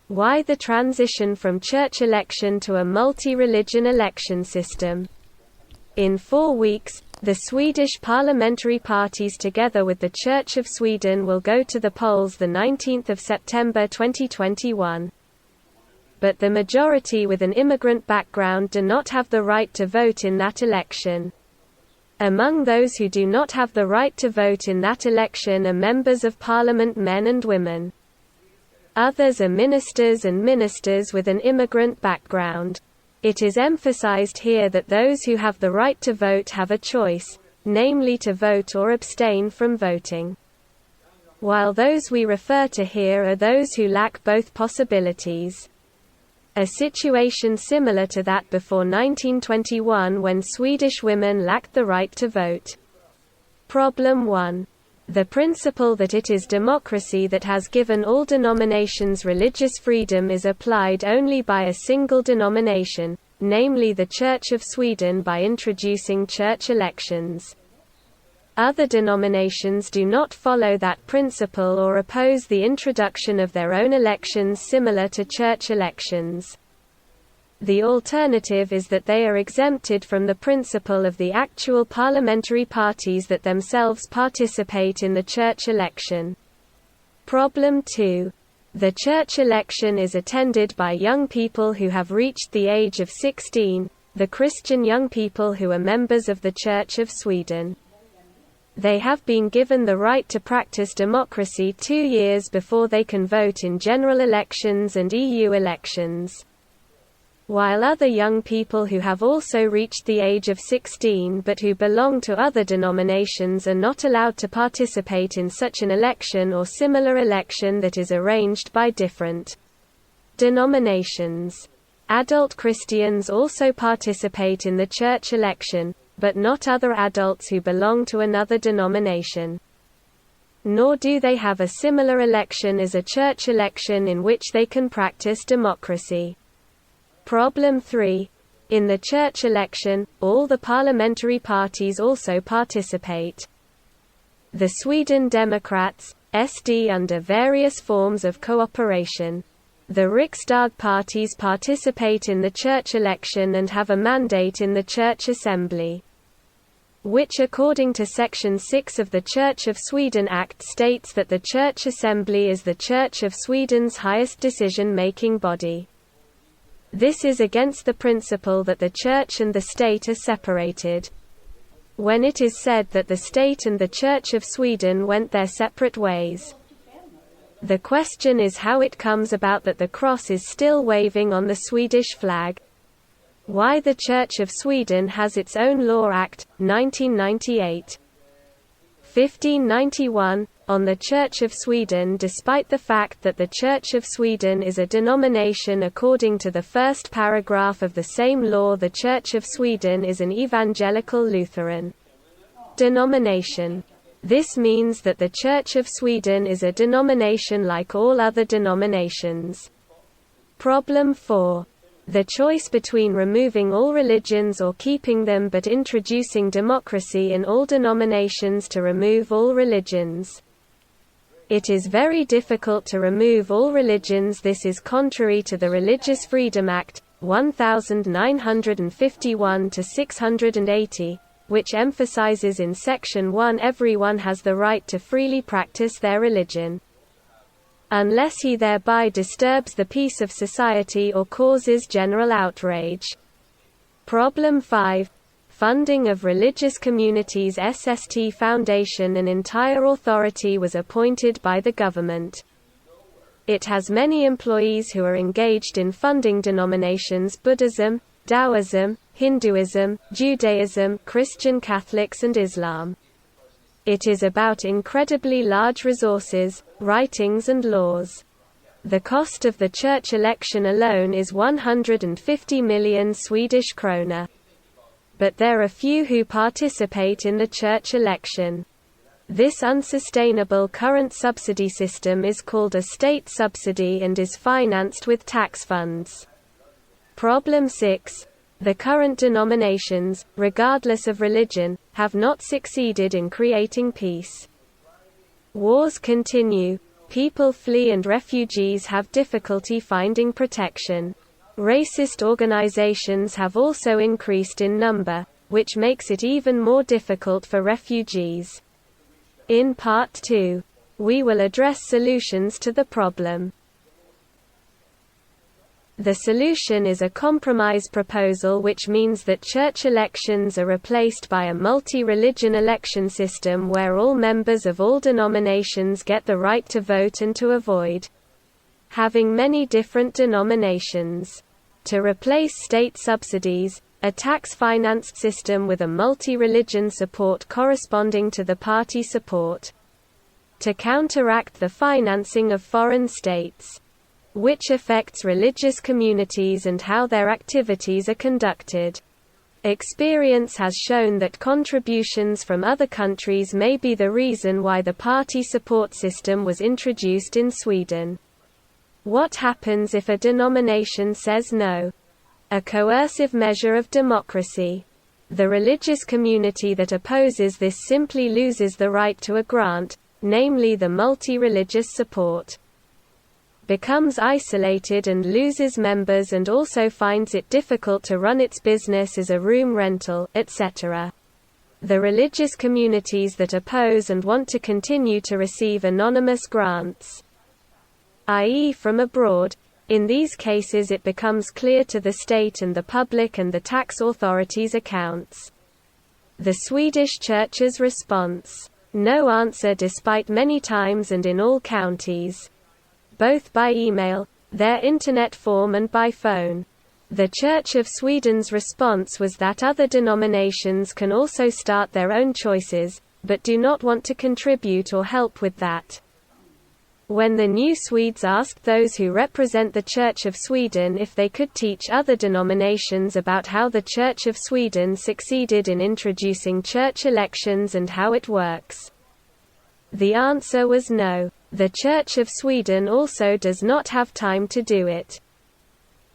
Why the transition from church election to a multi-religion election system? In 4 weeks, the Swedish parliamentary parties together with the Church of Sweden will go to the polls the 19th of September 2021. But the majority with an immigrant background do not have the right to vote in that election. Among those who do not have the right to vote in that election are members of parliament, men and women. Others are ministers and ministers with an immigrant background. It is emphasized here that those who have the right to vote have a choice, namely to vote or abstain from voting. While those we refer to here are those who lack both possibilities. A situation similar to that before 1921 when Swedish women lacked the right to vote. Problem 1. The principle that it is democracy that has given all denominations religious freedom is applied only by a single denomination, namely the Church of Sweden, by introducing church elections. Other denominations do not follow that principle or oppose the introduction of their own elections similar to church elections. The alternative is that they are exempted from the principle of the actual parliamentary parties that themselves participate in the church election. Problem 2. The church election is attended by young people who have reached the age of 16, the Christian young people who are members of the Church of Sweden. They have been given the right to practice democracy 2 years before they can vote in general elections and EU elections. While other young people who have also reached the age of 16 but who belong to other denominations are not allowed to participate in such an election or similar election that is arranged by different denominations. Adult Christians also participate in the church election, but not other adults who belong to another denomination. Nor do they have a similar election as a church election in which they can practice democracy. Problem 3. In the church election, all the parliamentary parties also participate. The Sweden Democrats, SD, under various forms of cooperation. The Riksdag parties participate in the church election and have a mandate in the Church Assembly, which according to Section 6 of the Church of Sweden Act states that the Church Assembly is the Church of Sweden's highest decision-making body. This is against the principle that the Church and the state are separated. When it is said that the state and the Church of Sweden went their separate ways. The question is how it comes about that the cross is still waving on the Swedish flag. Why the Church of Sweden has its own Law Act, 1998. 1591, on the Church of Sweden, despite the fact that the Church of Sweden is a denomination according to the first paragraph of the same law. The Church of Sweden is an evangelical Lutheran denomination. This means that the Church of Sweden is a denomination like all other denominations. Problem 4. The choice between removing all religions or keeping them but introducing democracy in all denominations to remove all religions. It is very difficult to remove all religions. This is contrary to the Religious Freedom Act, 1951-680, which emphasizes in Section 1 everyone has the right to freely practice their religion, unless he thereby disturbs the peace of society or causes general outrage. Problem 5. Funding of religious communities. SST Foundation. An entire authority was appointed by the government. It has many employees who are engaged in funding denominations: Buddhism, Taoism, Hinduism, Judaism, Christian Catholics and Islam. It is about incredibly large resources, writings and laws. The cost of the church election alone is 150 million Swedish krona. But there are few who participate in the church election. This unsustainable current subsidy system is called a state subsidy and is financed with tax funds. Problem 6. The current denominations, regardless of religion, have not succeeded in creating peace. Wars continue. People flee and refugees have difficulty finding protection. Racist organizations have also increased in number, which makes it even more difficult for refugees. In Part 2, we will address solutions to the problem. The solution is a compromise proposal, which means that church elections are replaced by a multi-religion election system where all members of all denominations get the right to vote and to avoid having many different denominations. To replace state subsidies, a tax-financed system with a multi-religion support corresponding to the party support. To counteract the financing of foreign states, which affects religious communities and how their activities are conducted. Experience has shown that contributions from other countries may be the reason why the party support system was introduced in Sweden. What happens if a denomination says no? A coercive measure of democracy. The religious community that opposes this simply loses the right to a grant, namely the multi-religious support, becomes isolated and loses members, and also finds it difficult to run its business as a room rental, etc. The religious communities that oppose and want to continue to receive anonymous grants, i.e. from abroad, in these cases it becomes clear to the state and the public and the tax authorities' accounts. The Swedish Church's response: no answer despite many times and in all counties, both by email, their internet form and by phone. The Church of Sweden's response was that other denominations can also start their own choices, but do not want to contribute or help with that. When the New Swedes asked those who represent the Church of Sweden if they could teach other denominations about how the Church of Sweden succeeded in introducing church elections and how it works, the answer was no. The Church of Sweden also does not have time to do it.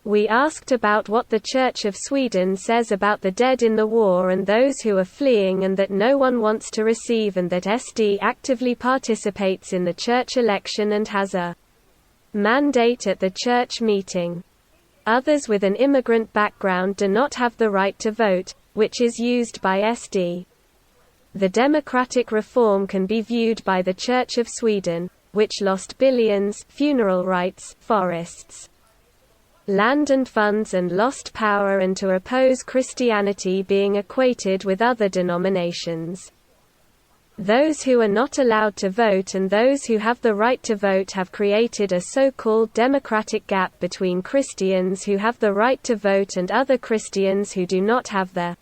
We asked about what the Church of Sweden says about the dead in the war and those who are fleeing and that no one wants to receive, and that SD actively participates in the church election and has a mandate at the church meeting. Others with an immigrant background do not have the right to vote, which is used by SD. The democratic reform can be viewed by the Church of Sweden, which lost billions, funeral rights, forests, land and funds, and lost power, and to oppose Christianity being equated with other denominations. Those who are not allowed to vote and those who have the right to vote have created a so-called democratic gap between Christians who have the right to vote and other Christians who do not have the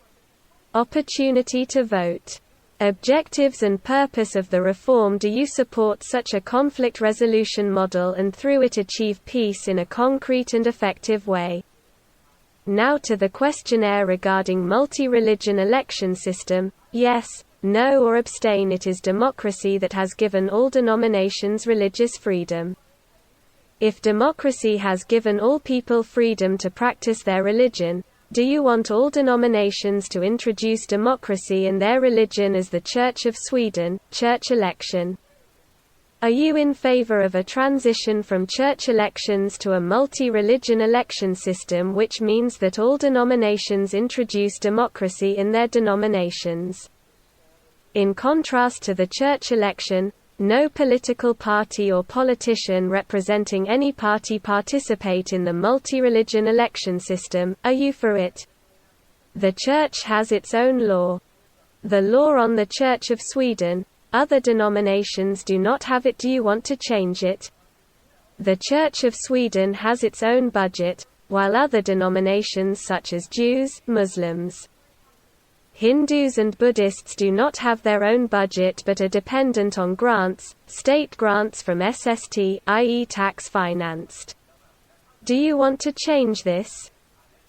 opportunity to vote. Objectives and purpose of the reform: do you support such a conflict resolution model and through it achieve peace in a concrete and effective way? Now to the questionnaire regarding multi-religion election system: yes, no or abstain. It is democracy that has given all denominations religious freedom. If democracy has given all people freedom to practice their religion, do you want all denominations to introduce democracy in their religion as the Church of Sweden, church election? Are you in favor of a transition from church elections to a multi-religion election system, which means that all denominations introduce democracy in their denominations? In contrast to the church election, no political party or politician representing any party participate in the multi-religion election system. Are you for it? The Church has its own law. The law on the Church of Sweden. Other denominations do not have it. Do you want to change it? The Church of Sweden has its own budget, while other denominations such as Jews, Muslims, Hindus and Buddhists do not have their own budget but are dependent on grants, state grants from SST, i.e. tax-financed. Do you want to change this?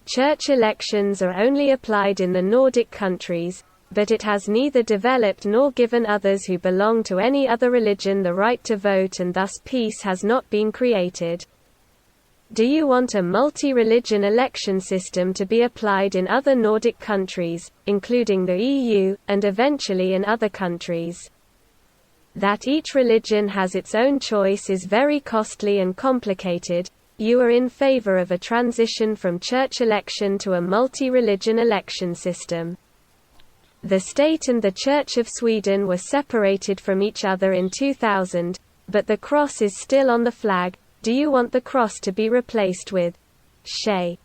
Church elections are only applied in the Nordic countries, but it has neither developed nor given others who belong to any other religion the right to vote, and thus peace has not been created. Do you want a multi-religion election system to be applied in other Nordic countries, including the EU, and eventually in other countries? That each religion has its own choice is very costly and complicated. You are in favor of a transition from church election to a multi-religion election system. The state and the Church of Sweden were separated from each other in 2000, but the cross is still on the flag. Do you want the cross to be replaced with Shay,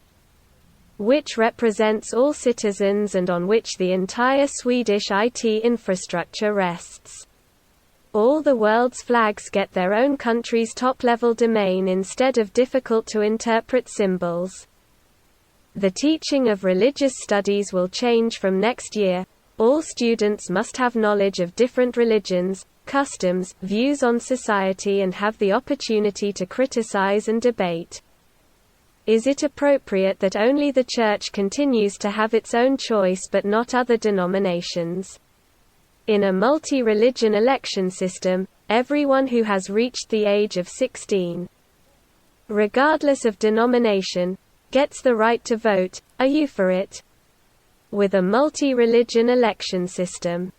which represents all citizens and on which the entire Swedish IT infrastructure rests? All the world's flags get their own country's top-level domain instead of difficult-to-interpret symbols. The teaching of religious studies will change from next year. All students must have knowledge of different religions, customs, views on society and have the opportunity to criticize and debate. Is it appropriate that only the Church continues to have its own choice but not other denominations? In a multi-religion election system, everyone who has reached the age of 16, regardless of denomination, gets the right to vote. Are you for it? With a multi-religion election system,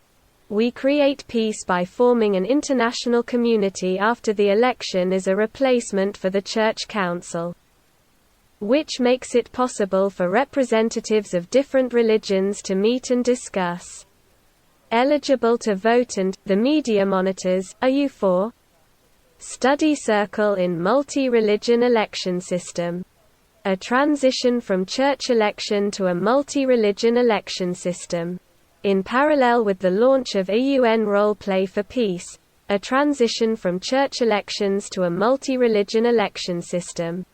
we create peace by forming an international community after the election as a replacement for the Church Council, which makes it possible for representatives of different religions to meet and discuss. Eligible to vote and the media monitors. Are you for study circle in multi-religion election system? A transition from church election to a multi-religion election system. In parallel with the launch of a UN role-play for peace, a transition from church elections to a multi-religion election system.